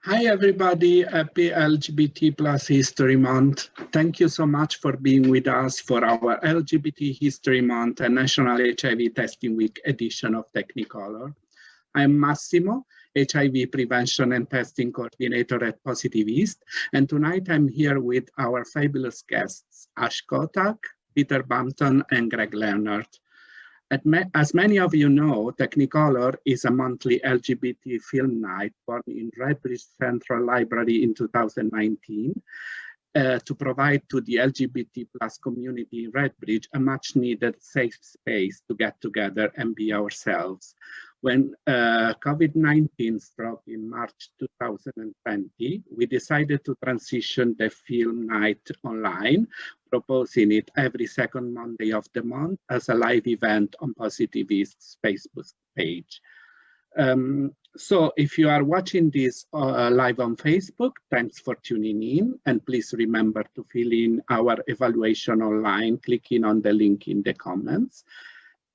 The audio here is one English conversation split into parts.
Hi everybody, happy LGBT plus History Month. Thank you so much for being with us for our LGBT History Month and National HIV Testing Week edition of TECHNICOLOR. I'm Massimo, HIV Prevention and Testing Coordinator at Positivist, and tonight I'm here with our fabulous guests, Kotak, Peter Bampton, and Greg Leonard. As many of you know, TECHNICOLOR is a monthly LGBT film night born in Redbridge Central Library in 2019 to provide to the LGBT plus community in Redbridge a much needed safe space to get together and be ourselves. When COVID-19 struck in March 2020, we decided to transition the film night online, proposing it every second Monday of the month as a live event on Positivist's Facebook page. So if you are watching this live on Facebook, thanks for tuning in, and please remember to fill in our evaluation online, clicking on the link in the comments,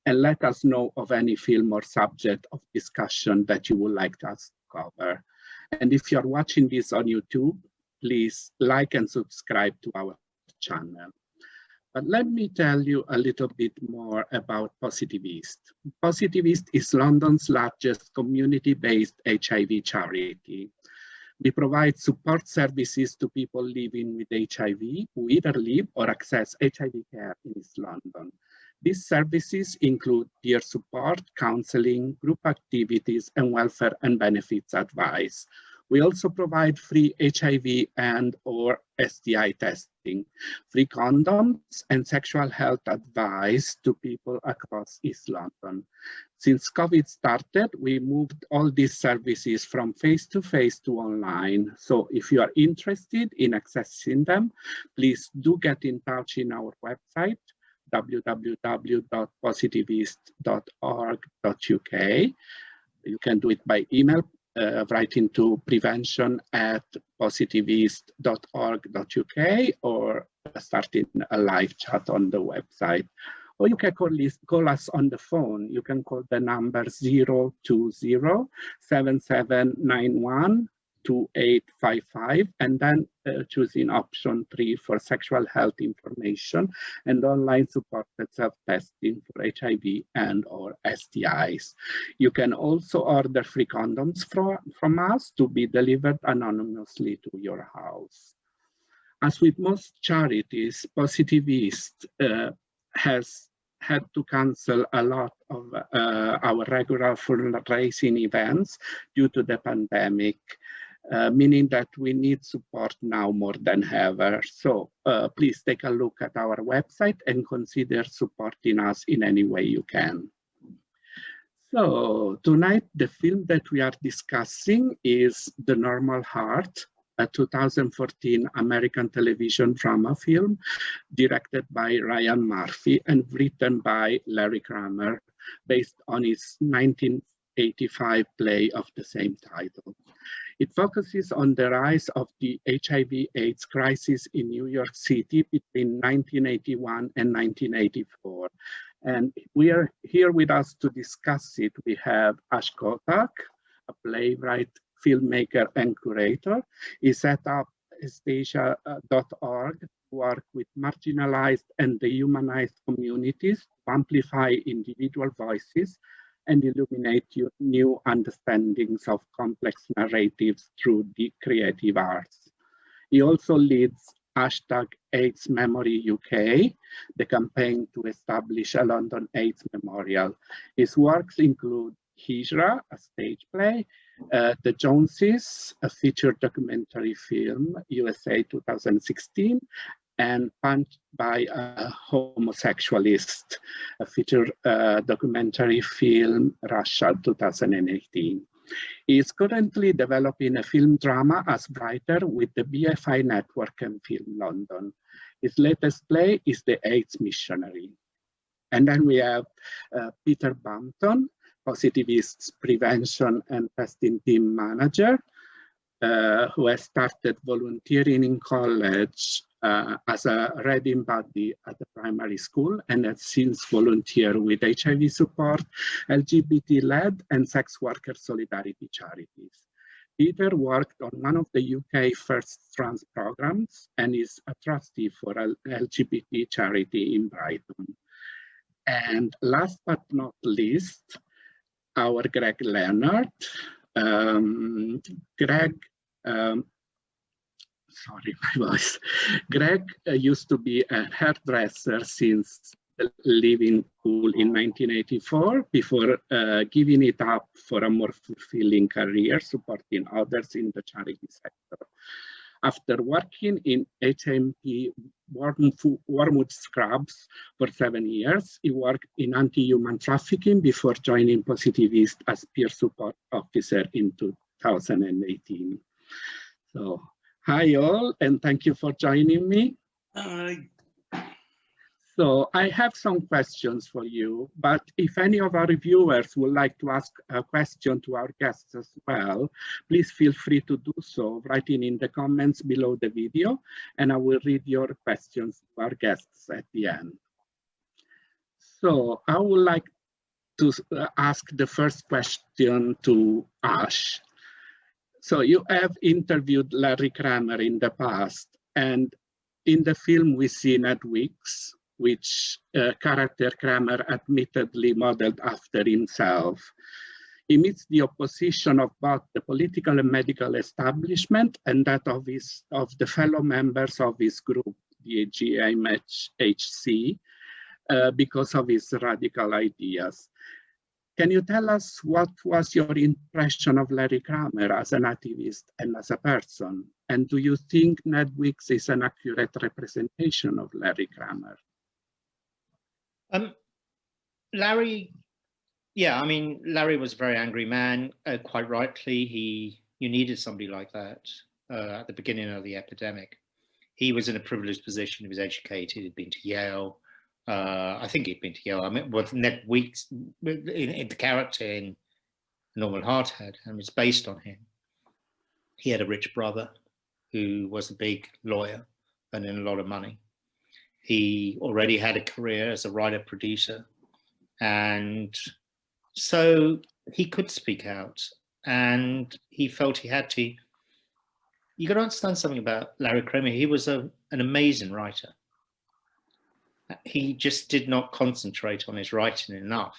and let us know of any film or subject of discussion that you would like us to cover. And if you're watching this on YouTube, please like and subscribe to our channel. But let me tell you a little bit more about Positivist. Positivist is London's largest community-based HIV charity. We provide support services to people living with HIV who either live or access HIV care in East London. These services include peer support, counseling, group activities, and welfare and benefits advice. We also provide free HIV and/or STI testing, free condoms, and sexual health advice to people across East London. Since COVID started, we moved all these services from face-to-face to online. So if you are interested in accessing them, please do get in touch in our website, www.positivist.org.uk. You can do it by email, writing to prevention@positivist.org.uk or starting a live chat on the website. Or you can call us on the phone. You can call the number 020-7791-2855 and then choosing option 3 for sexual health information and online supported self-testing for HIV and/or STIs. You can also order free condoms from us to be delivered anonymously to your house. As with most charities, Positivist has had to cancel a lot of our regular fundraising events due to the pandemic, meaning that we need support now more than ever. So please take a look at our website and consider supporting us in any way you can. So tonight, the film that we are discussing is The Normal Heart, a 2014 American television drama film directed by Ryan Murphy and written by Larry Kramer, based on his 1985 play of the same title. It focuses on the rise of the HIV/AIDS crisis in New York City between 1981 and 1984. And we are here with us to discuss it. We have Kotak, a playwright, filmmaker, and curator. He set up Stasia.org to work with marginalized and dehumanized communities to amplify individual voices and illuminate new understandings of complex narratives through the creative arts. He also leads #AIDS Memory UK, the campaign to establish a London AIDS memorial. His works include Hijra, a stage play, The Joneses, a feature documentary film, USA 2016, and Punched by a Homosexualist, a feature documentary film, Russia 2018. He is currently developing a film drama as writer with the BFI Network and Film London. His latest play is The AIDS Missionary. And then we have Peter Bampton, Positivist's prevention and testing team manager, who has started volunteering in college as a reading buddy at the primary school and has since volunteered with HIV support, LGBT-led and sex worker solidarity charities. Peter worked on one of the UK first trans programs and is a trustee for an LGBT charity in Brighton. And last but not least, our Greg Leonard. Greg, sorry, my voice. Greg used to be a hairdresser since leaving school in 1984 before giving it up for a more fulfilling career supporting others in the charity sector. After working in HMP Wormwood Scrubs for 7 years, he worked in anti-human trafficking before joining Positivist as peer support officer in 2018. So, hi all, and thank you for joining me. Hi. So I have some questions for you, but if any of our viewers would like to ask a question to our guests as well, please feel free to do so, writing in the comments below the video, and I will read your questions to our guests at the end. So I would like to ask the first question to Ash. So you have interviewed Larry Kramer in the past, and in the film we see Ned Weeks, which character Kramer admittedly modeled after himself. He meets the opposition of both the political and medical establishment and that of the fellow members of his group, the GMHC, because of his radical ideas. Can you tell us what was your impression of Larry Kramer as an activist and as a person? And do you think Ned Weeks is an accurate representation of Larry Kramer? Larry, yeah, I mean, Larry was a very angry man, quite rightly. You needed somebody like that at the beginning of the epidemic. He was in a privileged position. He was educated, he'd been to Yale. I think he'd been to Yale. I mean, what Ned Weeks, in the character in Normal Heart had, and it's based on him. He had a rich brother who was a big lawyer, earning a lot of money. He already had a career as a writer-producer, and so he could speak out, and he felt he had to. You got to understand something about Larry Kramer. He was an amazing writer. He just did not concentrate on his writing enough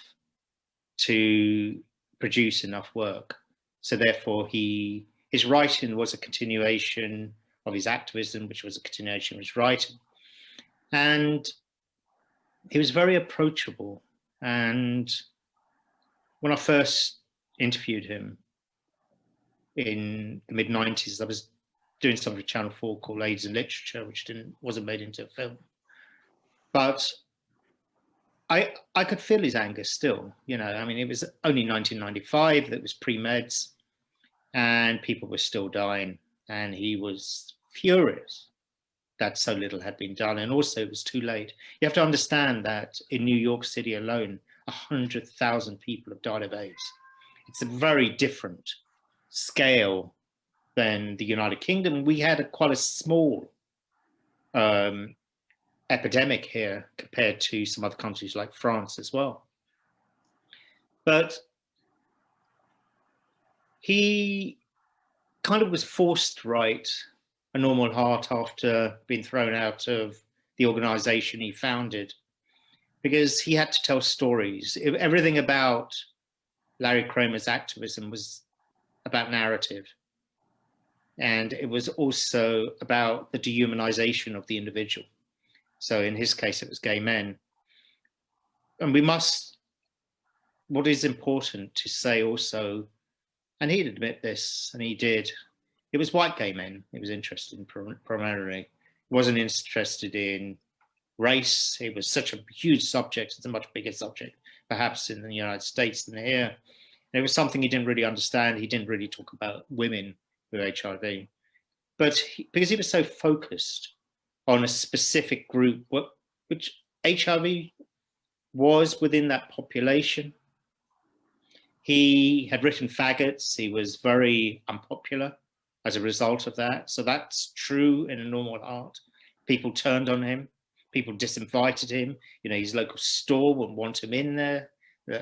to produce enough work. So therefore, his writing was a continuation of his activism, which was a continuation of his writing. And he was very approachable. And when I first interviewed him in the mid-90s, I was doing something for Channel 4 called AIDS and Literature, which wasn't made into a film. But I could feel his anger still, you know. I mean, it was only 1995, that was pre-meds, and people were still dying, and he was furious that so little had been done, and also it was too late. You have to understand that in New York City alone, 100,000 people have died of AIDS. It's a very different scale than the United Kingdom. We had quite a small epidemic here compared to some other countries like France as well. But he kind of was forced to write A Normal Heart after being thrown out of the organization he founded, because he had to tell stories. Everything about Larry Kramer's activism was about narrative. And it was also about the dehumanization of the individual. So in his case, it was gay men. And what is important to say also, and he'd admit this, and he did, it was white gay men he was interested in primarily. He wasn't interested in race. It was such a huge subject. It's a much bigger subject, perhaps in the United States than here. And it was something he didn't really understand. He didn't really talk about women with HIV. But because he was so focused on a specific group, which HIV was within that population, he had written Faggots. He was very unpopular as a result of that. So that's true in A Normal Heart. People turned on him. People disinvited him. You know, his local store wouldn't want him in there,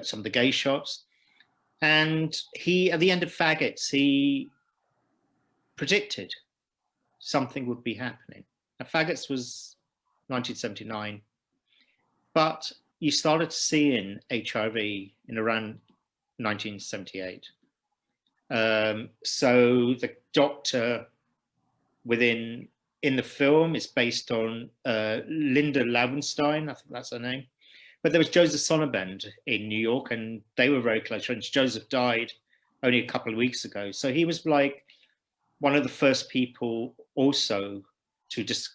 some of the gay shops. And he, at the end of Faggots, he predicted something would be happening. Now, faggots was 1979, but you started seeing HIV in around 1978. So the doctor in the film is based on Linda Laubenstein, I think that's her name. But there was Joseph Sonnabend in New York, and they were very close friends. Joseph died only a couple of weeks ago. So he was like one of the first people also to just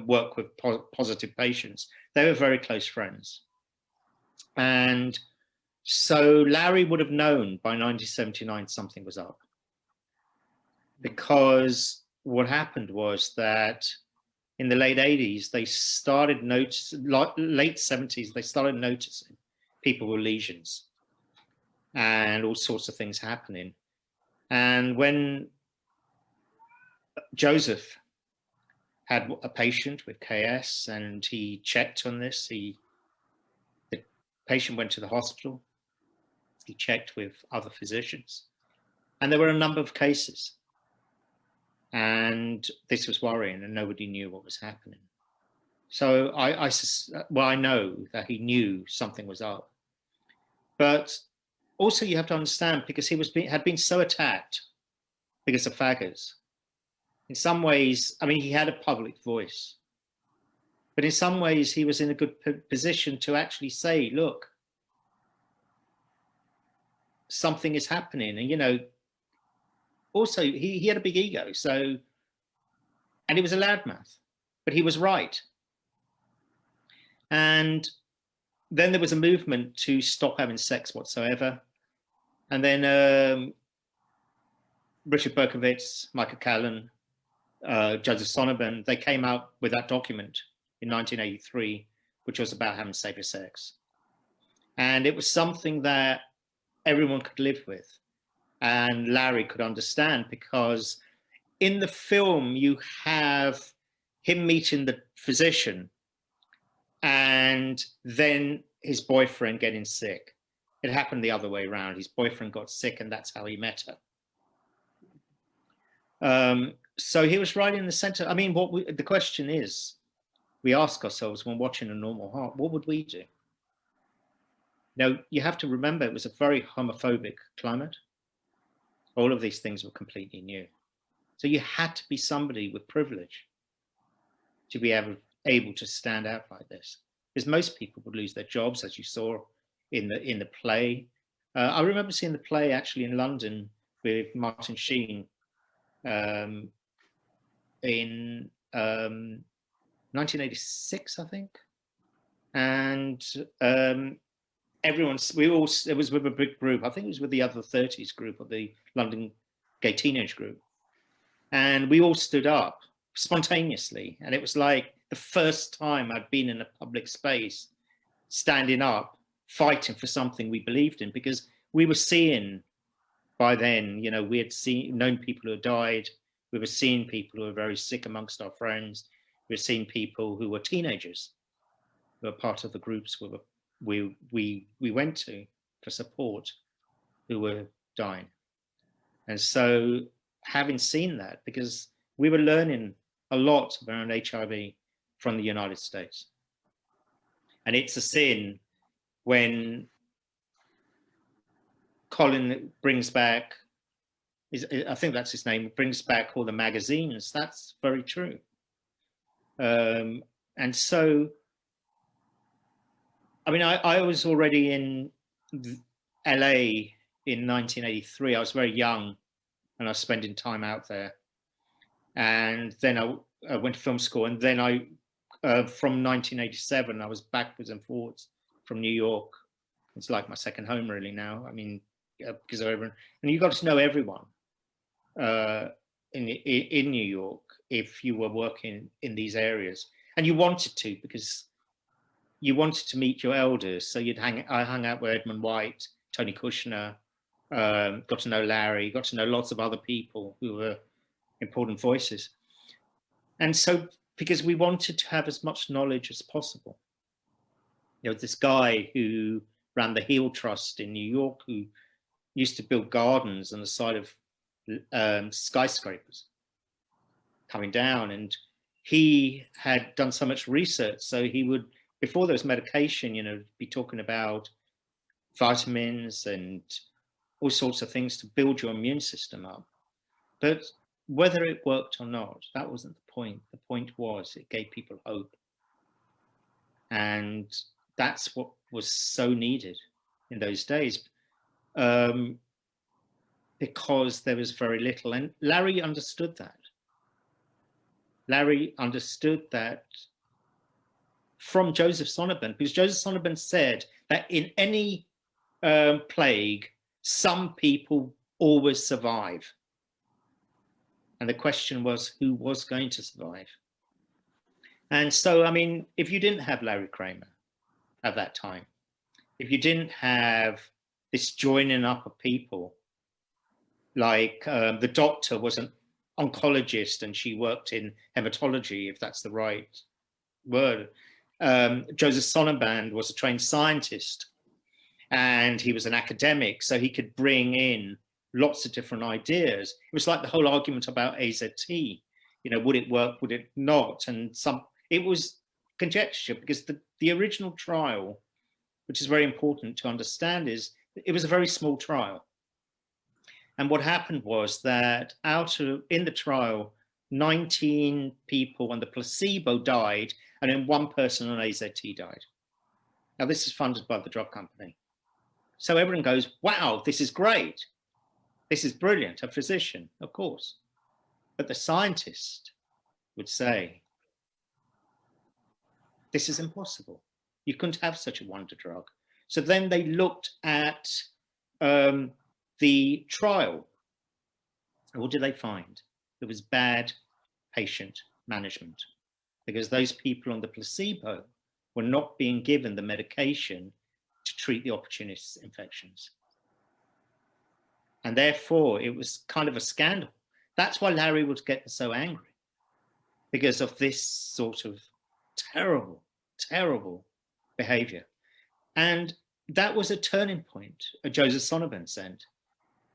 work with positive patients. They were very close friends. And so Larry would have known by 1979 something was up. Because what happened was that in the late 80s, they started noticing, late 70s, they started noticing people with lesions and all sorts of things happening. And when Joseph had a patient with KS and he checked on this, the patient went to the hospital, he checked with other physicians, and there were a number of cases. And this was worrying, and nobody knew what was happening. So I know that he knew something was up. But also you have to understand, because he had been so attacked because of faggots. In some ways, I mean, he had a public voice. But in some ways, he was in a good position to actually say, look, something is happening. And, you know, also, he had a big ego, so, and he was a loudmouth, but he was right. And then there was a movement to stop having sex whatsoever. And then Richard Berkowitz, Michael Callan, Joseph Sonnabend, they came out with that document in 1983, which was about having safer sex. And it was something that everyone could live with. And Larry could understand, because in the film you have him meeting the physician and then his boyfriend getting sick. It happened the other way around. His boyfriend got sick and that's how he met her. So he was right in the center. I mean, the question is, we ask ourselves when watching A Normal Heart, what would we do? Now, you have to remember it was a very homophobic climate. All of these things were completely new. So you had to be somebody with privilege to be able to stand out like this. Because most people would lose their jobs, as you saw in the play. I remember seeing the play actually in London with Martin Sheen in 1986, I think. And it was with a big group. I think it was with the other 30s group, of the London Gay Teenage Group. And we all stood up spontaneously. And it was like the first time I'd been in a public space, standing up, fighting for something we believed in, because we were seeing by then, you know, we had known people who had died. We were seeing people who were very sick amongst our friends. We were seeing people who were teenagers, who were part of the groups we went to for support, who were dying. And so having seen that, because we were learning a lot around HIV from the United States. And it's a sin when Colin brings back, I think that's his name, brings back all the magazines. That's very true. And so, I mean, I was already in LA in 1983. I was very young and I was spending time out there. And then I went to film school. And then from 1987, I was backwards and forwards from New York. It's like my second home really now. I mean, because of everyone, and you got to know everyone in New York if you were working in these areas, and you wanted to, because you wanted to meet your elders. So I hung out with Edmund White, Tony Kushner, got to know Larry, got to know lots of other people who were important voices. And so, because we wanted to have as much knowledge as possible. You know, this guy who ran the Heal Trust in New York, who used to build gardens on the side of skyscrapers. coming down, and he had done so much research. So he would, before there was medication, you know, be talking about vitamins and all sorts of things to build your immune system up. But whether it worked or not, that wasn't the point. The point was it gave people hope. And that's what was so needed in those days, because there was very little. And Larry understood that. Larry understood that from Joseph Sonnabend, because Joseph Sonnabend said that in any plague, some people always survive. And the question was, who was going to survive? And so, I mean, if you didn't have Larry Kramer at that time, if you didn't have this joining up of people, like the doctor was an oncologist and she worked in hematology, if that's the right word. Joseph Sonnabend was a trained scientist and he was an academic, so he could bring in lots of different ideas. It was like the whole argument about AZT, you know, would it work, would it not? And it was conjecture, because the original trial, which is very important to understand, is it was a very small trial. And what happened was that in the trial, 19 people on the placebo died, and then one person on AZT died. Now, this is funded by the drug company. So everyone goes, wow, this is great. This is brilliant, a physician, of course. But the scientist would say, this is impossible. You couldn't have such a wonder drug. So then they looked at the trial. And what did they find? There was bad patient management, because those people on the placebo were not being given the medication to treat the opportunist infections. And therefore, it was kind of a scandal. That's why Larry would get so angry, because of this sort of terrible, terrible behavior. And that was a turning point, Joseph Sonnabend said,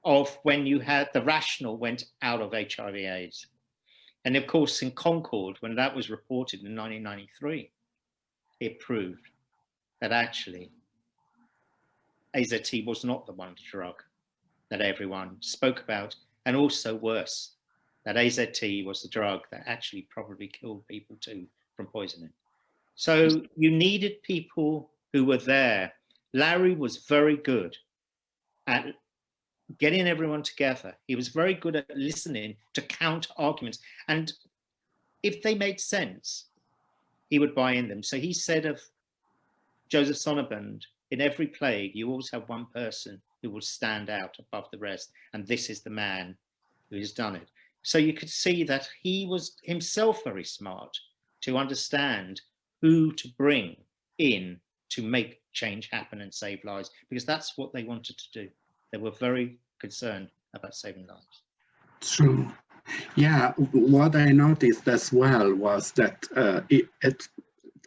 of when you had the rational went out of HIV/AIDS. And of course, in Concord, when that was reported in 1993, it proved that actually AZT was not the wonder drug that everyone spoke about, and also worse, that AZT was the drug that actually probably killed people too from poisoning. So you needed people who were there. Larry was very good at getting everyone together. He was very good at listening to counter arguments. And if they made sense, he would buy in them. So he said of Joseph Sonnabend, in every plague, you always have one person who will stand out above the rest. And this is the man who has done it. So you could see that he was himself very smart to understand who to bring in to make change happen and save lives, because that's what they wanted to do. They were very concerned about saving lives. True. Yeah, what I noticed as well was that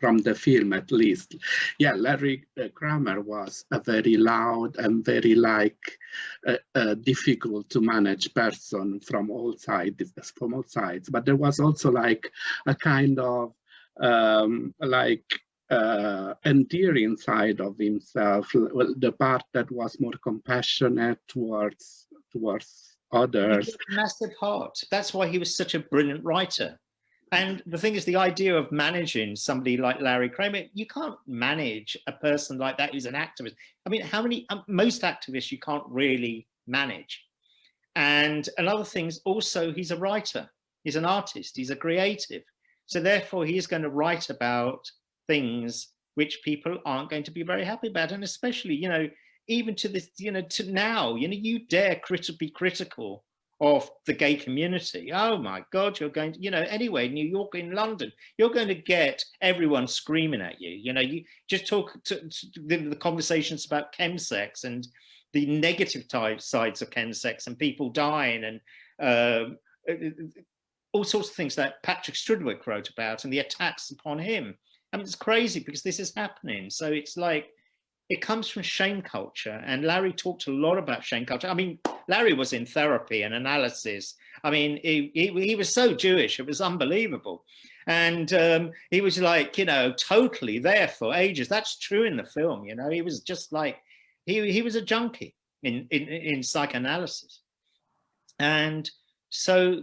from the film at least, yeah, Larry Kramer was a very loud and very difficult to manage person from all sides, but there was also like a kind of endearing side of himself, the part that was more compassionate towards others. He had a massive heart. That's why he was such a brilliant writer. And the thing is, the idea of managing somebody like Larry Kramer, you can't manage a person like that who's an activist. I mean, how many, most activists you can't really manage. And another thing is also, he's a writer, he's an artist, he's a creative. So therefore, he is going to write about things which people aren't going to be very happy about. And especially, you know, even to this, you know, to now, you know, you dare be critical of the gay community. Oh my God, you're going to, you know, anyway, New York, in London, you're going to get everyone screaming at you. You know, you just talk to the conversations about chemsex and the negative sides of chemsex and people dying and all sorts of things that Patrick Strudwick wrote about and the attacks upon him. I mean, it's crazy because this is happening. So it's like, it comes from shame culture, and Larry talked a lot about shame culture. I mean, Larry was in therapy and analysis. I mean, he was so Jewish, it was unbelievable. And he was like, you know, totally there for ages. That's true in the film, you know. He was just like, he was a junkie in psychoanalysis. And so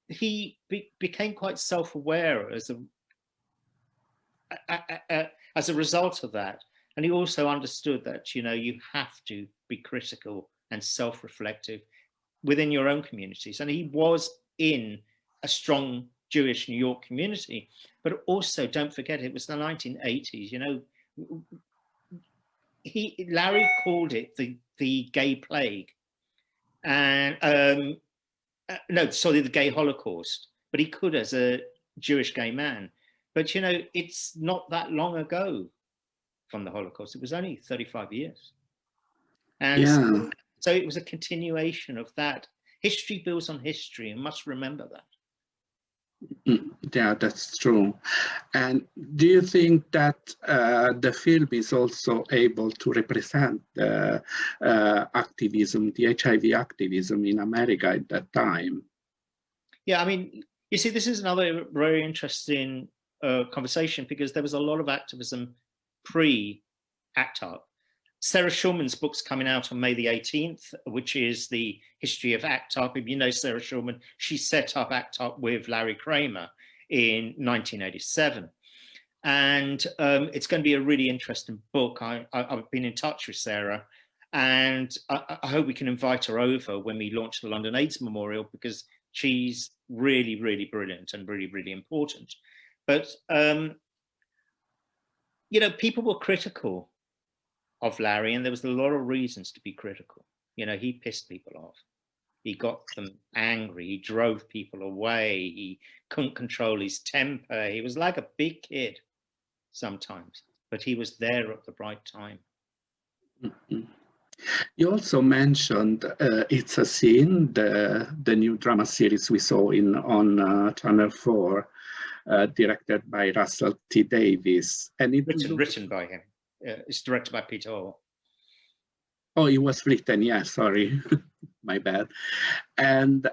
he became quite self-aware as a result of that. And he also understood that, you know, you have to be critical and self-reflective within your own communities. And he was in a strong Jewish New York community, but also don't forget, it was the 1980s, you know. Larry called it the gay plague, and no, sorry, the gay Holocaust, but he could as a Jewish gay man. But, you know, it's not that long ago from the Holocaust. It was only 35 years. And Yeah. so it was a continuation of that. History builds on history, and must remember that. Yeah, that's true. And do you think that the film is also able to represent activism, the HIV activism in America at that time? Yeah, I mean, you see, this is another very interesting conversation, because there was a lot of activism pre-ACT UP. Sarah Schulman's book's coming out on May the 18th, which is the history of ACT UP. If you know Sarah Schulman, she set up ACT UP with Larry Kramer in 1987. And it's going to be a really interesting book. I've been in touch with Sarah, and I hope we can invite her over when we launch the London AIDS Memorial, because she's really, really brilliant and really, really important. But, you know, people were critical of Larry, and there was a lot of reasons to be critical. You know, he pissed people off. He got them angry. He drove people away. He couldn't control his temper. He was like a big kid sometimes, but he was there at the right time. Mm-hmm. You also mentioned It's a Sin, the new drama series we saw on Channel 4, directed by Russell T. Davies. And it written by him. It's directed by Peter Hall. Oh, it was written, yeah, sorry, my bad. And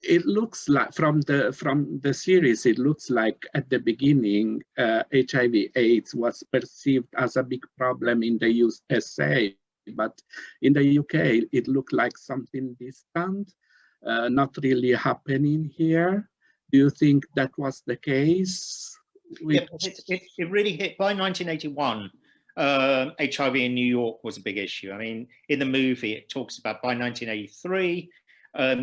it looks like from the series, it looks like at the beginning, HIV/AIDS was perceived as a big problem in the USA, but in the UK, it looked like something distant, not really happening here. Do you think that was the case? Yeah, it really hit by 1981. HIV in New York was a big issue. I mean, in the movie, it talks about by 1983,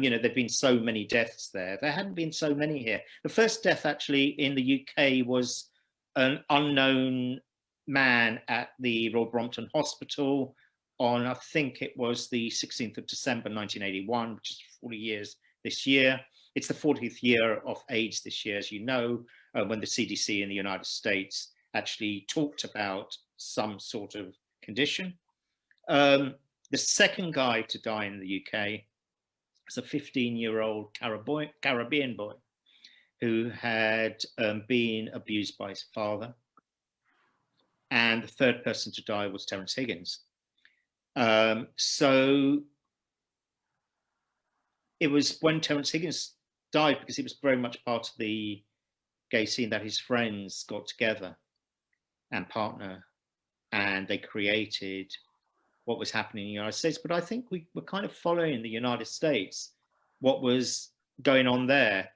you know, there'd been so many deaths there. There hadn't been so many here. The first death actually in the UK was an unknown man at the Royal Brompton Hospital on, I think it was the 16th of December, 1981, which is 40 years this year. It's the 40th year of AIDS this year, as you know, when the CDC in the United States actually talked about some sort of condition. The second guy to die in the UK was a 15-year-old Caribbean boy who had been abused by his father. And the third person to die was Terence Higgins. So it was when Terence Higgins died, because he was very much part of the gay scene, that his friends got together and partner, and they created what was happening in the United States. But I think we were kind of following the United States, what was going on there.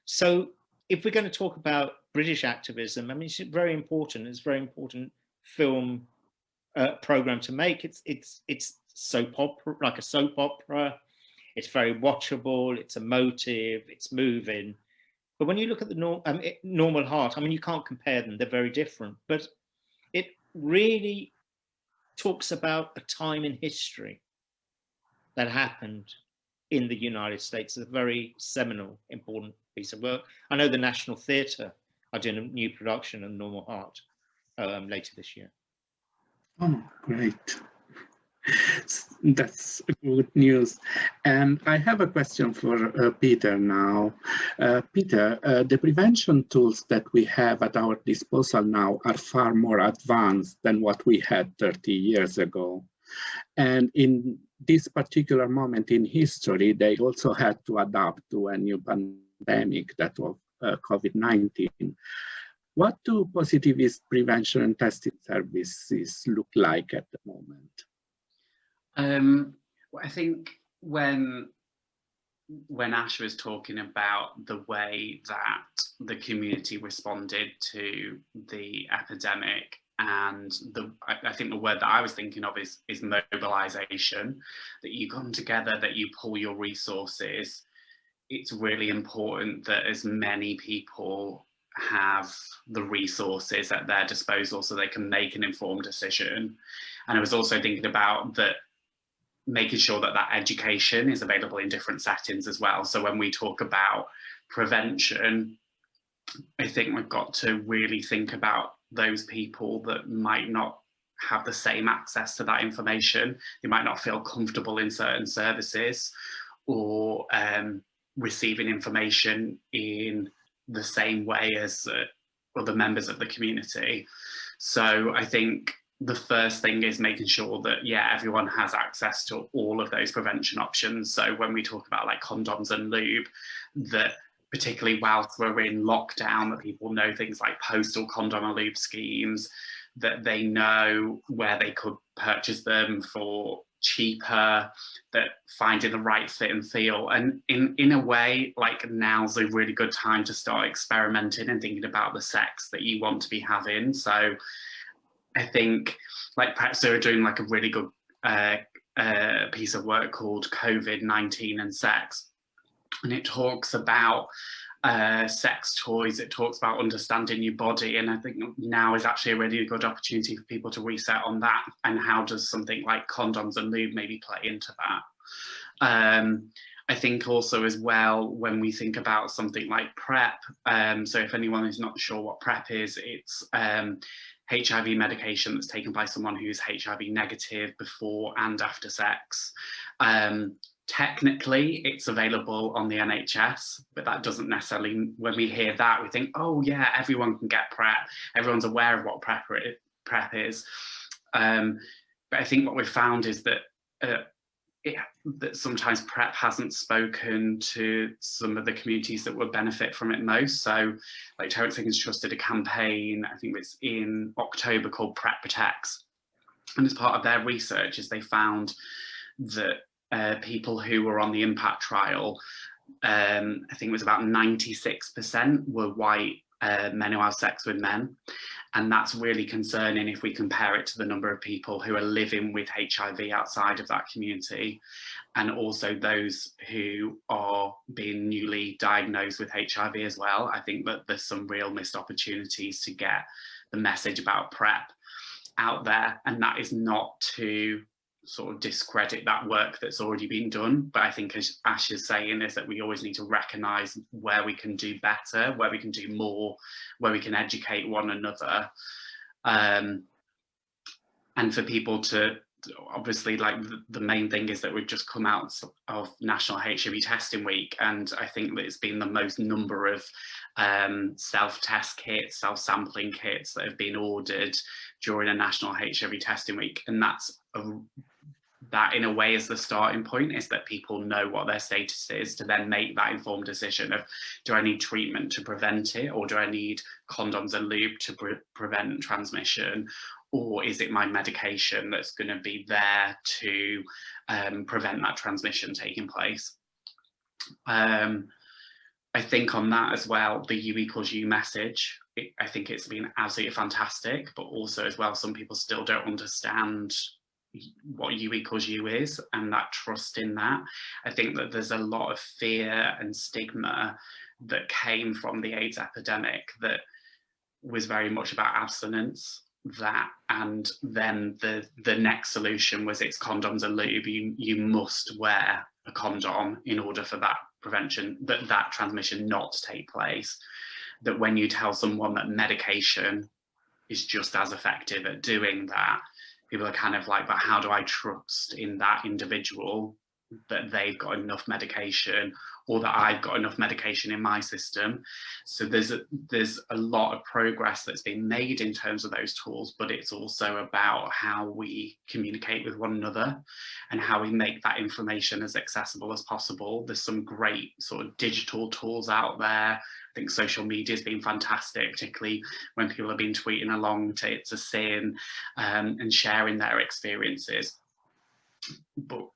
So if we're going to talk about British activism, I mean, it's very important. It's a very important film program to make. It's soap opera, like a soap opera. It's very watchable. It's emotive. It's moving. But when you look at the Normal Heart, I mean, you can't compare them. They're very different. But it really talks about a time in history that happened in the United States. It's a very seminal, important piece of work. I know the National Theatre are doing a new production of Normal Heart later this year. Oh, great. That's good news. And I have a question for Peter now. Peter, the prevention tools that we have at our disposal now are far more advanced than what we had 30 years ago. And in this particular moment in history, they also had to adapt to a new pandemic that was COVID-19. What do positivist prevention and testing services look like at the moment? I think when Ash was talking about the way that the community responded to the epidemic, and I think the word that I was thinking of is mobilization, that you come together, that you pull your resources. It's really important that as many people have the resources at their disposal so they can make an informed decision. And I was also thinking about that, making sure that that education is available in different settings as well. So when we talk about prevention, I think we've got to really think about those people that might not have the same access to that information. They might not feel comfortable in certain services, or receiving information in the same way as other members of the community. So I think the first thing is making sure that, yeah, everyone has access to all of those prevention options. So when we talk about like condoms and lube, that particularly whilst we're in lockdown, that people know things like postal condom and lube schemes, that they know where they could purchase them for cheaper, that finding the right fit and feel. And in a way, like, now's a really good time to start experimenting and thinking about the sex that you want to be having. So I think like perhaps they were doing like a really good piece of work called COVID-19 and Sex. And it talks about sex toys, it talks about understanding your body. And I think now is actually a really good opportunity for people to reset on that. And how does something like condoms and lube maybe play into that? I think also as well, when we think about something like PrEP, so if anyone is not sure what PrEP is, it's HIV medication that's taken by someone who's HIV negative before and after sex. Technically, it's available on the NHS, but that doesn't necessarily, when we hear that, we think, oh yeah, everyone can get PrEP. Everyone's aware of what PrEP is. But I think what we've found is that that sometimes PrEP hasn't spoken to some of the communities that would benefit from it most. So like Terence Higgins Trust did a campaign, I think it's in October, called PrEP Protects. And as part of their research is they found that people who were on the impact trial, I think it was about 96% were white men who have sex with men. And that's really concerning if we compare it to the number of people who are living with HIV outside of that community, and also those who are being newly diagnosed with HIV as well. I think that there's some real missed opportunities to get the message about PrEP out there, and that is not to sort of discredit that work that's already been done. But I think, as Ash is saying, is that we always need to recognise where we can do better, where we can do more, where we can educate one another. And for people to, obviously, like the main thing is that we've just come out of National HIV Testing Week, and I think that it's been the most number of self-test kits, self-sampling kits that have been ordered during a National HIV Testing Week. And that in a way is the starting point, is that people know what their status is, to then make that informed decision of, do I need treatment to prevent it, or do I need condoms and lube to prevent transmission, or is it my medication that's going to be there to prevent that transmission taking place? I think on that as well, the U equals U message, I think it's been absolutely fantastic, but also as well, some people still don't understand what U equals U is, and that trust in that. I think that there's a lot of fear and stigma that came from the AIDS epidemic that was very much about abstinence, and then the next solution was, it's condoms and lube. You must wear a condom in order for that prevention, that transmission not to take place. That when you tell someone that medication is just as effective at doing that, people are kind of like, but how do I trust in that individual that they've got enough medication, or that I've got enough medication in my system? So there's a lot of progress that's been made in terms of those tools, but it's also about how we communicate with one another and how we make that information as accessible as possible. There's some great sort of digital tools out there. I think social media has been fantastic, particularly when people have been tweeting along to It's a Sin and sharing their experiences. But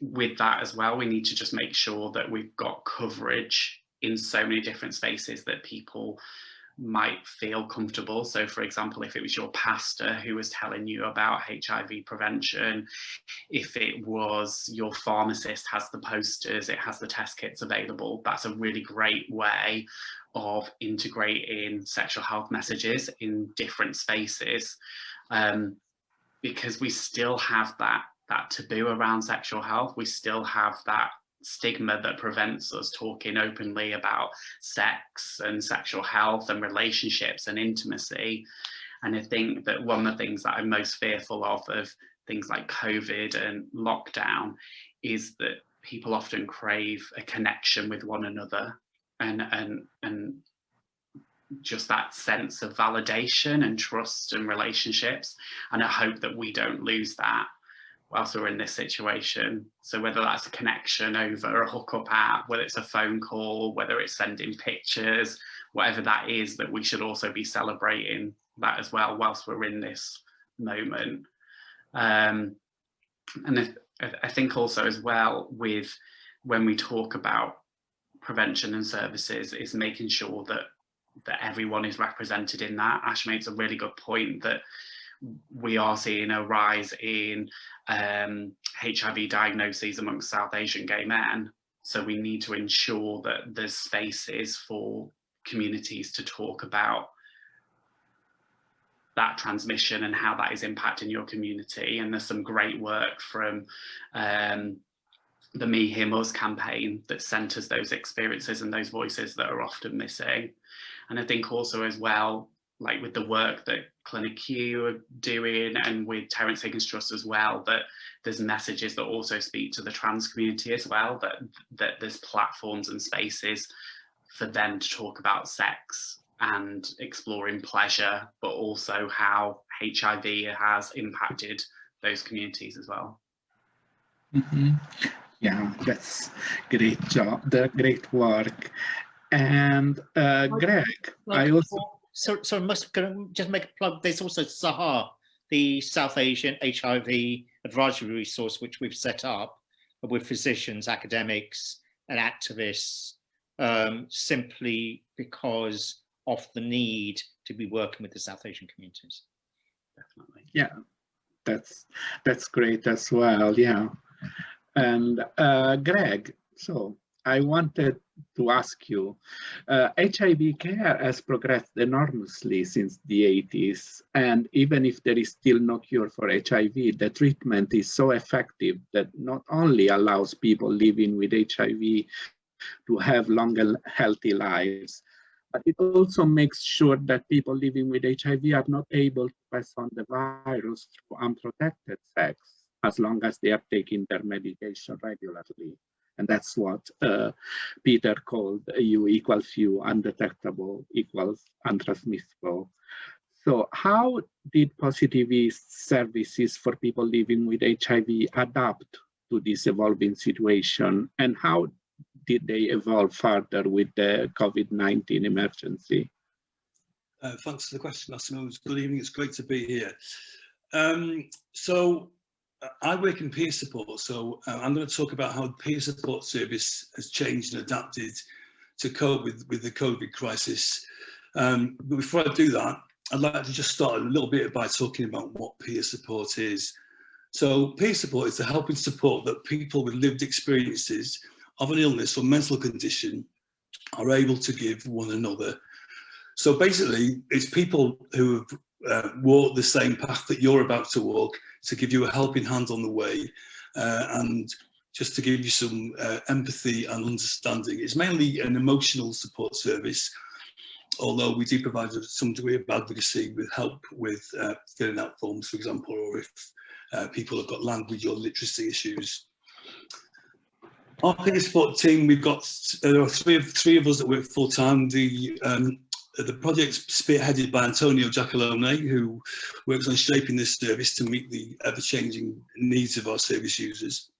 with that as well, we need to just make sure that we've got coverage in so many different spaces that people might feel comfortable. So for example, if it was your pastor who was telling you about HIV prevention, if it was your pharmacist has the posters, it has the test kits available, that's a really great way of integrating sexual health messages in different spaces, because we still have that taboo around sexual health. We still have that stigma that prevents us talking openly about sex and sexual health and relationships and intimacy. And I think that one of the things that I'm most fearful of things like COVID and lockdown is that people often crave a connection with one another and just that sense of validation and trust and relationships. And I hope that we don't lose that whilst we're in this situation. So whether that's a connection over a hookup app, whether it's a phone call, whether it's sending pictures, whatever that is, that we should also be celebrating that as well whilst we're in this moment. And I think also as well, with when we talk about prevention and services, is making sure that everyone is represented in that. Ash makes a really good point that we are seeing a rise in HIV diagnoses amongst South Asian gay men. So we need to ensure that there's spaces for communities to talk about that transmission and how that is impacting your community. And there's some great work from the Me, Him, Us campaign that centres those experiences and those voices that are often missing. And I think also as well, like with the work that Clinic Q are doing and with Terence Higgins Trust as well, that there's messages that also speak to the trans community as well, that there's platforms and spaces for them to talk about sex and exploring pleasure, but also how HIV has impacted those communities as well. Mm-hmm. Yeah, that's great job, great work. And Greg, I also... So I must just make a plug. There's also SAHA, the South Asian HIV advisory resource, which we've set up with physicians, academics, and activists, simply because of the need to be working with the South Asian communities. Definitely. Yeah, that's great as well. Yeah, and Greg, so I wanted to ask you, HIV care has progressed enormously since the 80s, and even if there is still no cure for HIV, the treatment is so effective that not only allows people living with HIV to have longer, healthy lives, but it also makes sure that people living with HIV are not able to pass on the virus through unprotected sex, as long as they are taking their medication regularly. And that's what Peter called U equals U, undetectable equals untransmissible. So how did positivist services for people living with HIV adapt to this evolving situation? And how did they evolve further with the COVID-19 emergency? Thanks for the question, Massimo. Good evening, it's great to be here. So I work in peer support, so I'm going to talk about how the peer support service has changed and adapted to cope with the COVID crisis. But before I do that, I'd like to just start a little bit by talking about what peer support is. So peer support is the helping support that people with lived experiences of an illness or mental condition are able to give one another. So basically, it's people who have walked the same path that you're about to walk, to give you a helping hand on the way, and just to give you some empathy and understanding. It's mainly an emotional support service, although we do provide some degree of advocacy with help with filling out forms, for example, or if people have got language or literacy issues. Our peer support team, we've got there are three of us that work full time. The project's spearheaded by Antonio Giacalone, who works on shaping this service to meet the ever-changing needs of our service users.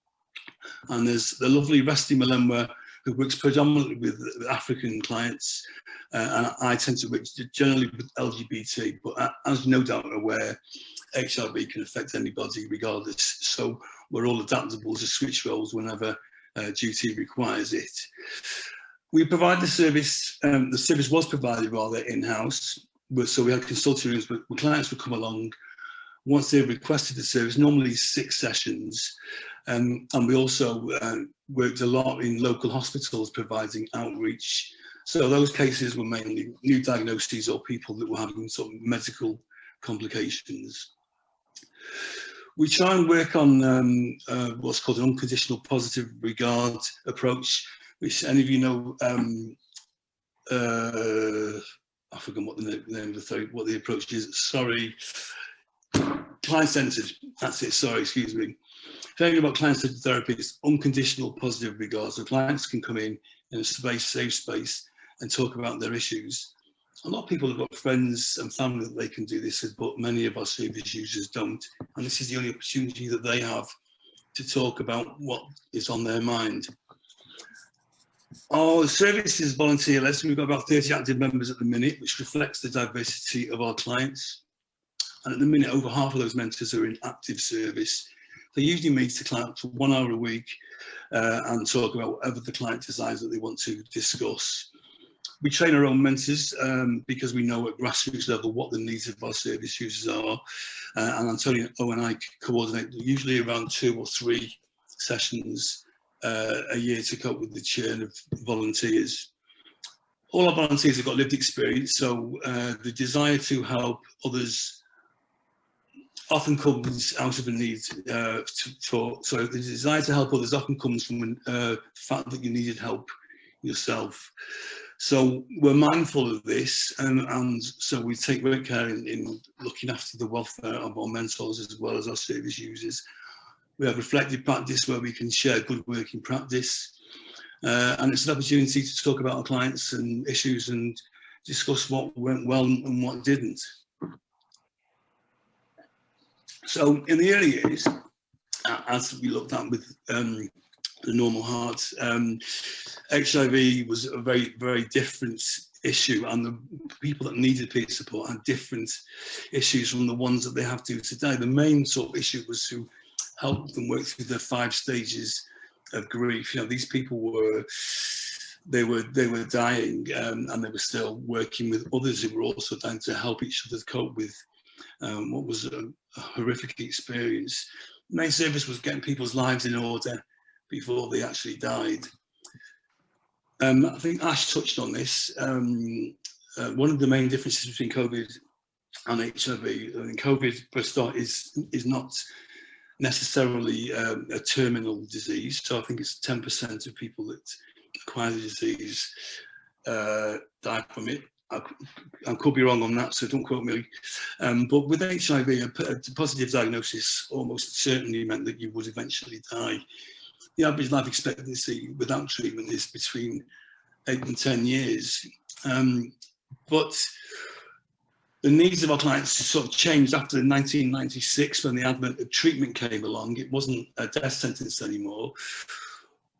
And there's the lovely Rusty Malemwa, who works predominantly with African clients, and I tend to work generally with LGBT, but as no doubt aware, HIV can affect anybody regardless. So we're all adaptable to switch roles whenever duty requires it. We provide the service was provided rather in-house, so we had consulting rooms where clients would come along once they've requested the service, normally 6 sessions. And we also worked a lot in local hospitals providing outreach. So those cases were mainly new diagnoses or people that were having sort of medical complications. We try and work on what's called an unconditional positive regard approach, which any of you know, I forgot what the name of the approach is, sorry, client-centered, that's it, sorry, excuse me. Thinking about client-centered therapy, it's unconditional positive regard, so clients can come in a space, safe space, and talk about their issues. A lot of people have got friends and family that they can do this with, but many of our service users don't, and this is the only opportunity that they have to talk about what is on their mind. Our service is volunteer-led, so we've got about 30 active members at the minute, which reflects the diversity of our clients. And at the minute, over half of those mentors are in active service. They usually meet the client for 1 hour a week and talk about whatever the client decides that they want to discuss. We train our own mentors because we know at grassroots level what the needs of our service users are. And Antonio and I coordinate usually around 2 or 3 sessions a year to cope with the churn of volunteers. All our volunteers have got lived experience, so the desire to help others often comes out of a need so the desire to help others often comes from the fact that you needed help yourself. So we're mindful of this, and so we take great care in looking after the welfare of our mentors as well as our service users. We have reflective practice where we can share good working practice, and it's an opportunity to talk about our clients and issues and discuss what went well and what didn't. So in the early years, as we looked at with the normal heart, HIV was a very, very different issue, and the people that needed peer support had different issues from the ones that they have to today. The main sort of issue was to help them work through the 5 stages of grief. You know, these people were dying, and they were still working with others who were also dying to help each other cope with what was a horrific experience. The main service was getting people's lives in order before they actually died. I think Ash touched on this. One of the main differences between COVID and HIV, I mean, COVID, for a start, is not necessarily a terminal disease. So I think it's 10% of people that acquire the disease die from it. I could be wrong on that, so don't quote me. But with HIV, a positive diagnosis almost certainly meant that you would eventually die. The average life expectancy without treatment is between 8 and 10 years. But the needs of our clients sort of changed after 1996 when the advent of treatment came along. It wasn't a death sentence anymore.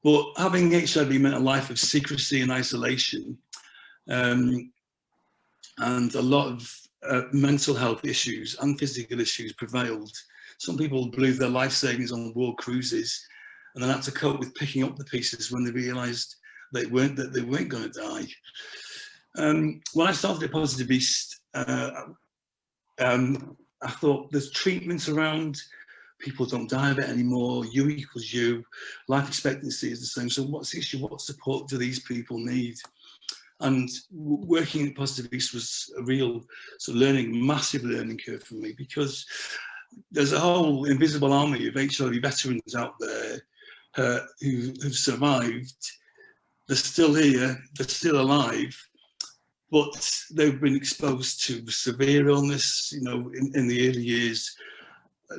But having HIV meant a life of secrecy and isolation. And a lot of mental health issues and physical issues prevailed. Some people blew their life savings on war cruises and then had to cope with picking up the pieces when they realised they weren't going to die. When I started at Positive East, I thought there's treatments around, people don't die of it anymore, U equals U, life expectancy is the same, so what's the issue, what support do these people need? And working at Positive East was a real sort of massive learning curve for me, because there's a whole invisible army of HIV veterans out there who've survived. They're still here, they're still alive, but they've been exposed to severe illness, you know, in the early years.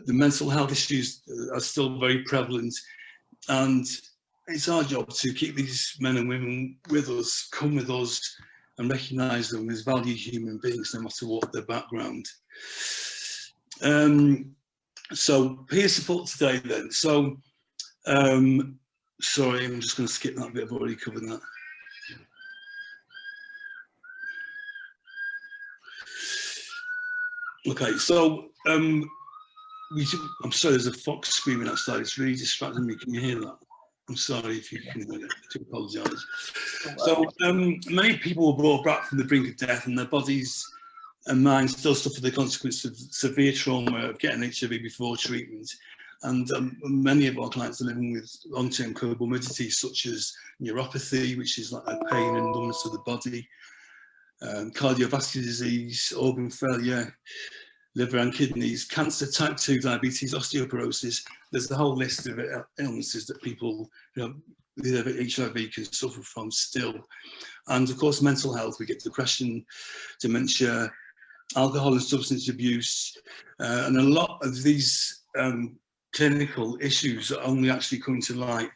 The mental health issues are still very prevalent, and it's our job to keep these men and women with us, come with us, and recognise them as valued human beings, no matter what their background. So peer support today then. So, sorry, I'm just going to skip that bit, I've already covered that. Okay, so I'm sorry, there's a fox screaming outside, it's really distracting me, can you hear that? I'm sorry if you can hear it, I do apologise. So many people were brought back from the brink of death, and their bodies and minds still suffer the consequence of severe trauma of getting HIV before treatment. And many of our clients are living with long-term comorbidities such as neuropathy, which is like a pain and numbness of the body, cardiovascular disease, organ failure, liver and kidneys, cancer, type 2 diabetes, osteoporosis. There's a whole list of illnesses that people, you know, with HIV can suffer from still. And of course, mental health, we get depression, dementia, alcohol and substance abuse, and a lot of these clinical issues are only actually coming to light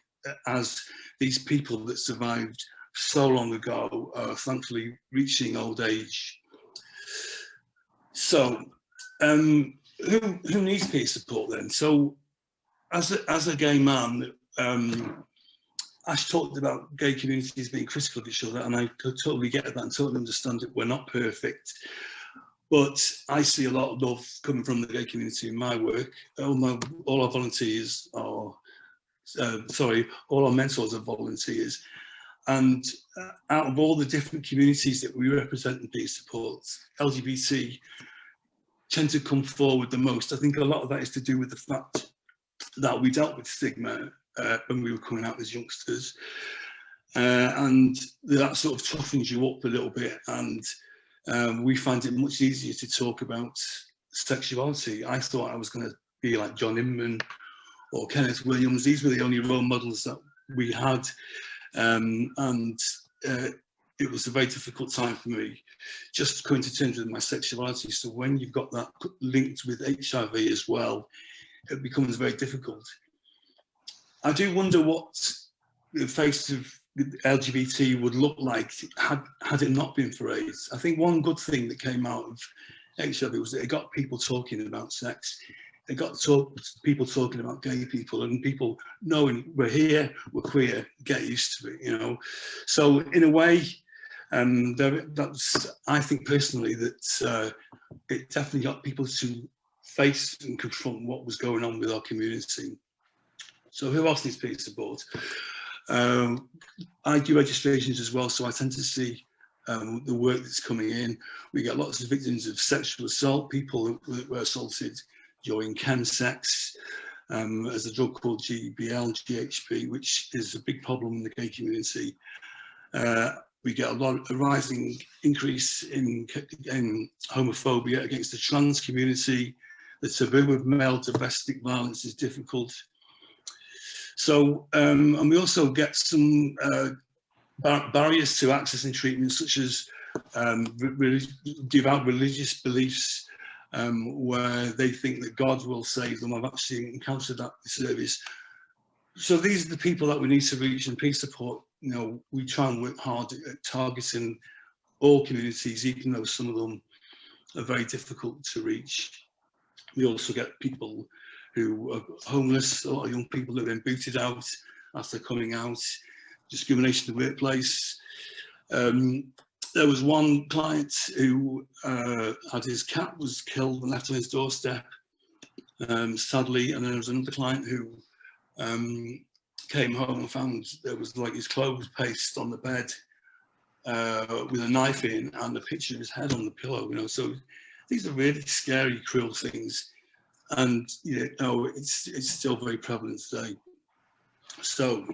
as these people that survived so long ago are thankfully reaching old age. So, who needs peer support then? So, as a gay man, Ash talked about gay communities being critical of each other, and I totally get that and totally understand that we're not perfect. But I see a lot of love coming from the gay community in my work. All our volunteers are, all our mentors are volunteers. And out of all the different communities that we represent in peer support, LGBT tend to come forward the most. I think a lot of that is to do with the fact that we dealt with stigma when we were coming out as youngsters. And that sort of toughens you up a little bit, and we find it much easier to talk about sexuality. I thought I was going to be like John Inman or Kenneth Williams. These were the only role models that we had, and it was a very difficult time for me just coming to terms with my sexuality. So when you've got that linked with HIV as well, it becomes very difficult. I do wonder what the face of LGBT would look like had it not been for AIDS. I think one good thing that came out of HIV was that it got people talking about sex. It got people talking about gay people, and people knowing we're here, we're queer, get used to it, you know. So in a way, that's, I think personally that it definitely got people to face and confront what was going on with our community. So who else needs peer support? I do registrations as well, so I tend to see the work that's coming in. We get lots of victims of sexual assault, people who were assaulted during chemsex. There's a drug called GBL, GHB, which is a big problem in the gay community. We get a rising increase in homophobia against the trans community. The taboo of male domestic violence is difficult. So, and we also get some barriers to accessing treatment, such as devout religious beliefs, where they think that God will save them. I've actually encountered that service. So these are the people that we need to reach, and peer support, you know, we try and work hard at targeting all communities, even though some of them are very difficult to reach. We also get people who are homeless, a lot of young people who have been booted out after coming out, discrimination in the workplace. There was one client who had his cat was killed and left on his doorstep, sadly, and then there was another client who came home and found there was like his clothes pasted on the bed with a knife in and a picture of his head on the pillow, you know. So these are really scary, cruel things. And you know, it's still very prevalent today. So,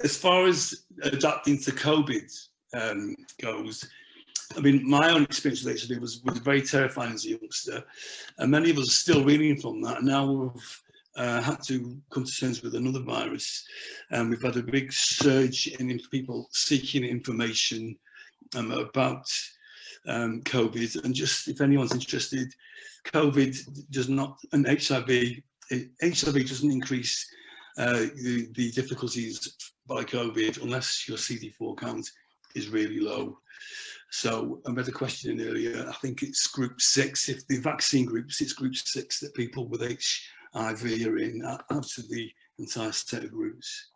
as far as adapting to COVID goes, I mean, my own experience with HIV was very terrifying as a youngster, and many of us are still reeling from that. Now, with had to come to terms with another virus. And we've had a big surge in people seeking information about COVID. And just if anyone's interested, COVID does not, and HIV doesn't increase the difficulties by COVID unless your CD4 count is really low. So I read a question in earlier, I think it's group 6, if the vaccine groups, it's group 6 that people with HIV are in out of the entire set of groups.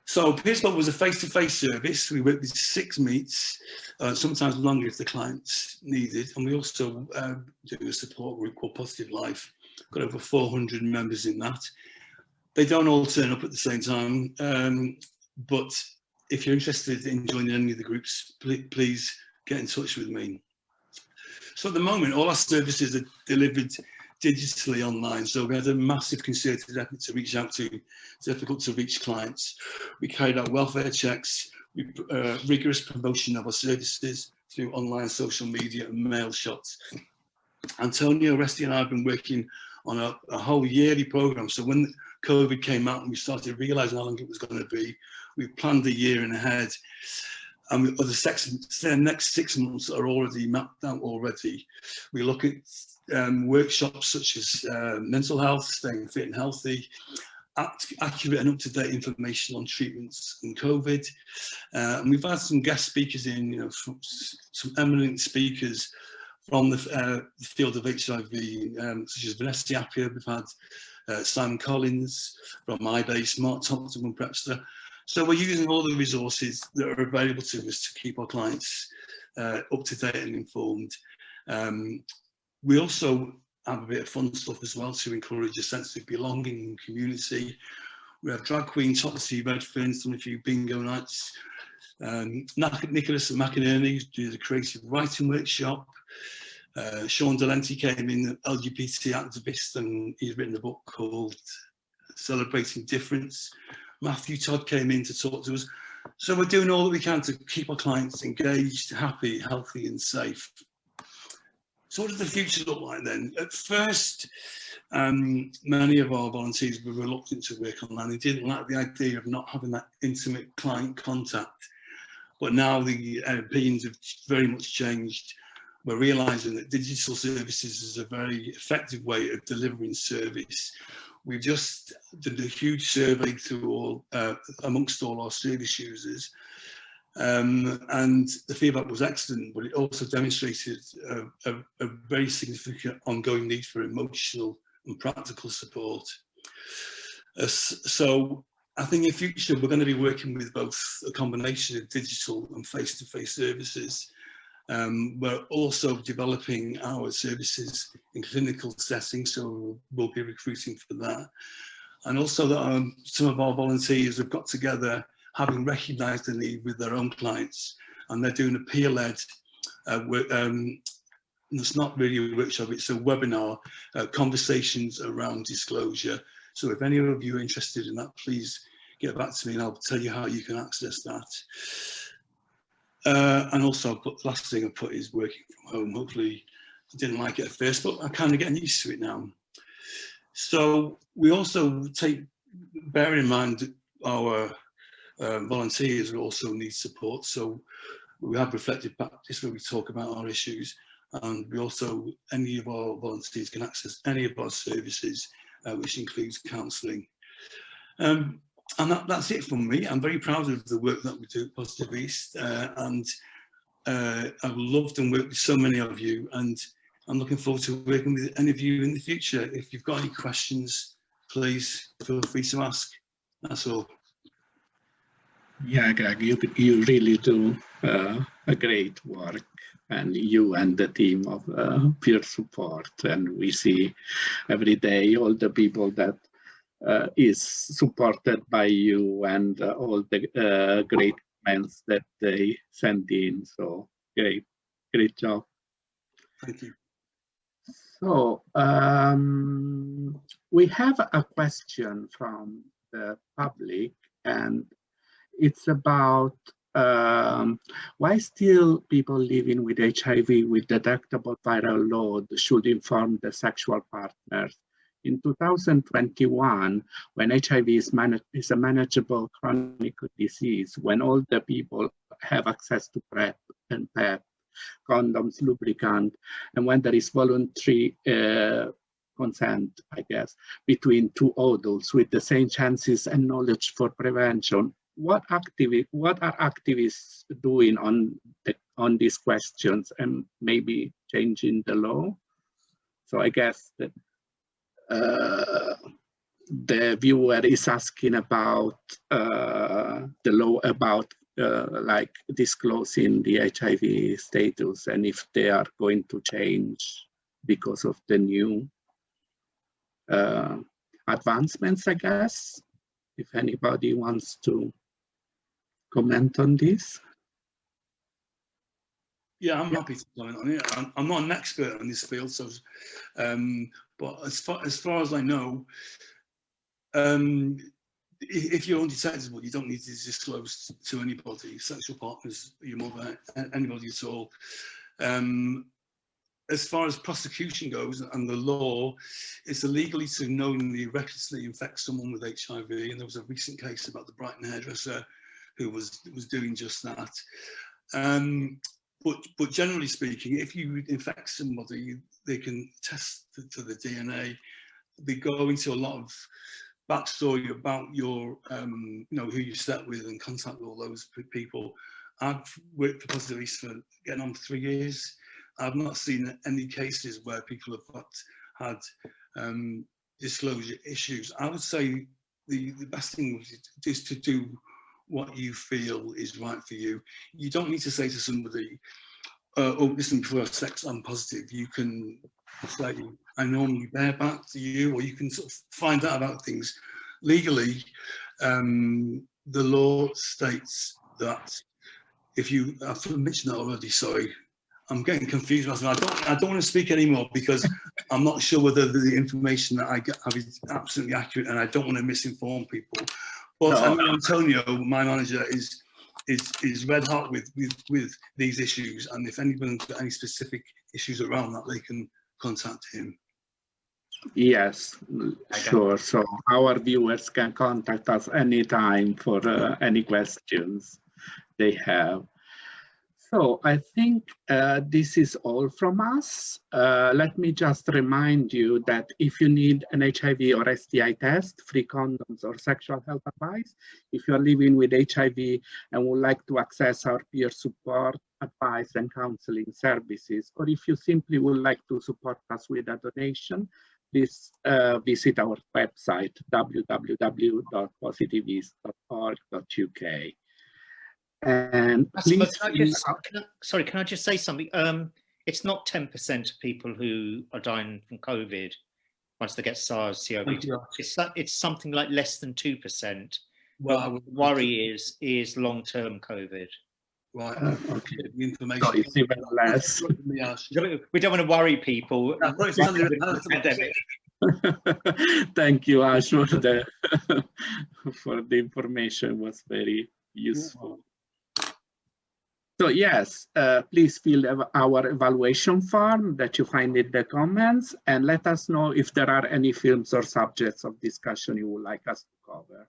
So peer support was a face-to-face service. We worked with 6 meets, sometimes longer if the clients needed. And we also do a support group called Positive Life. Got over 400 members in that. They don't all turn up at the same time, but if you're interested in joining any of the groups, please get in touch with me. So at the moment, all our services are delivered digitally online. So we had a massive concerted effort to reach out to difficult to reach clients. We carried out welfare checks, rigorous promotion of our services through online social media and mail shots. Antonio, Resti and I have been working on a whole yearly program. So when COVID came out and we started realizing how long it was going to be, we planned a year and ahead. And the next 6 months are already mapped out already. We look at workshops such as mental health, staying fit and healthy, accurate and up-to-date information on treatments and COVID. And we've had some guest speakers in, you know, some eminent speakers from the field of HIV, such as Vanessa Appia. We've had Simon Collins from iBase, Mark Thompson from Prepster. So we're using all the resources that are available to us to keep our clients up to date and informed. We also have a bit of fun stuff as well to encourage a sense of belonging and community. We have drag queen Topsy Redfern's done a few bingo nights. Nicholas McInerney did a creative writing workshop. Sean Delenti came in, an LGBT activist, and he's written a book called Celebrating Difference. Matthew Todd came in to talk to us. So we're doing all that we can to keep our clients engaged, happy, healthy and safe. So what does the future look like then? At first, many of our volunteers were reluctant to work online. They didn't like the idea of not having that intimate client contact. But now the opinions have very much changed. We're realising that digital services is a very effective way of delivering service. We just did a huge survey through all, amongst all our service users, and the feedback was excellent, but it also demonstrated a very significant ongoing need for emotional and practical support. So I think in future we're going to be working with both a combination of digital and face-to-face services. We're also developing our services in clinical settings, so we'll be recruiting for that. And also that some of our volunteers have got together, having recognised the need with their own clients, and they're doing a peer-led, it's not really a workshop, it's a webinar, conversations around disclosure. So if any of you are interested in that, please get back to me and I'll tell you how you can access that. And also, the last thing I put is working from home. Hopefully, I didn't like it at first, but I'm kind of getting used to it now. So we also bear in mind that our volunteers also need support. So we have reflective practice where we talk about our issues, and we also, any of our volunteers can access any of our services, which includes counselling. And that's it from me. I'm very proud of the work that we do at Positive East, and I've loved and worked with so many of you, and I'm looking forward to working with any of you in the future. If you've got any questions, please feel free to ask. That's all. Yeah, Greg, you really do a great work, and you and the team of peer support, and we see every day all the people that is supported by you and all the great comments that they send in. So great job. Thank you. So we have a question from the public, and it's about why still people living with HIV with detectable viral load should inform the sexual partners In 2021, when HIV is a manageable chronic disease, when all the people have access to PrEP and PEP, condoms, lubricant, and when there is voluntary consent, I guess, between two adults with the same chances and knowledge for prevention, what are activists doing on these questions and maybe changing the law? So I guess that the viewer is asking about the law about like disclosing the HIV status and if they are going to change because of the new advancements, I guess. If anybody wants to comment on this. Yeah, I'm happy to comment on it. I'm not an expert in this field, so but as far as I know, if you're undetectable, you don't need to disclose to anybody, sexual partners, your mother, anybody at all. As far as prosecution goes and the law, it's illegal to knowingly, recklessly infect someone with HIV. And there was a recent case about the Brighton hairdresser who was doing just that. But generally speaking, if you infect somebody, they can test to the DNA. They go into a lot of backstory about your, you know, who you slept with and contact with all those people. I've worked for Positive East for getting on for 3 years. I've not seen any cases where people have had disclosure issues. I would say the best thing is to do what you feel is right for you. You don't need to say to somebody, oh, listen, before I have sex, I'm positive. You can say, I normally bear back to you, or you can sort of find out about things. Legally, the law states that if you, I've mentioned that already, sorry, I'm getting confused. I don't want to speak anymore because I'm not sure whether the information that I have is absolutely accurate, and I don't want to misinform people. But I know Antonio, my manager, is red hot with these issues, and if anyone's got any specific issues around that, they can contact him. Yes, sure. So our viewers can contact us anytime for any questions they have. So I think this is all from us. Let me just remind you that if you need an HIV or STI test, free condoms or sexual health advice, if you're living with HIV and would like to access our peer support, advice and counseling services, or if you simply would like to support us with a donation, please visit our website, www.positiveeast.org.uk. And please, can I just say something? It's not 10% of people who are dying from COVID once they get SARS, CoV. It's something like less than 2%. Well, the worry is long-term COVID. Right. Okay. The information. So it's even less. We don't want to worry people. Thank you, Ash, for the information. It was very useful. So yes, please fill our evaluation form that you find in the comments, and let us know if there are any films or subjects of discussion you would like us to cover.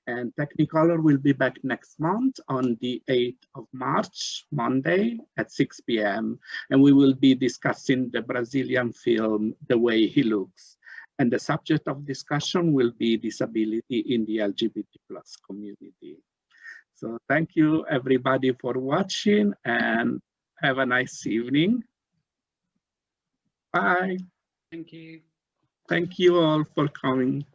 And Technicolor will be back next month on the 8th of March, Monday at 6 p.m. And we will be discussing the Brazilian film, The Way He Looks. And the subject of discussion will be disability in the LGBT+ community. So thank you everybody for watching and have a nice evening. Bye. Thank you. Thank you all for coming.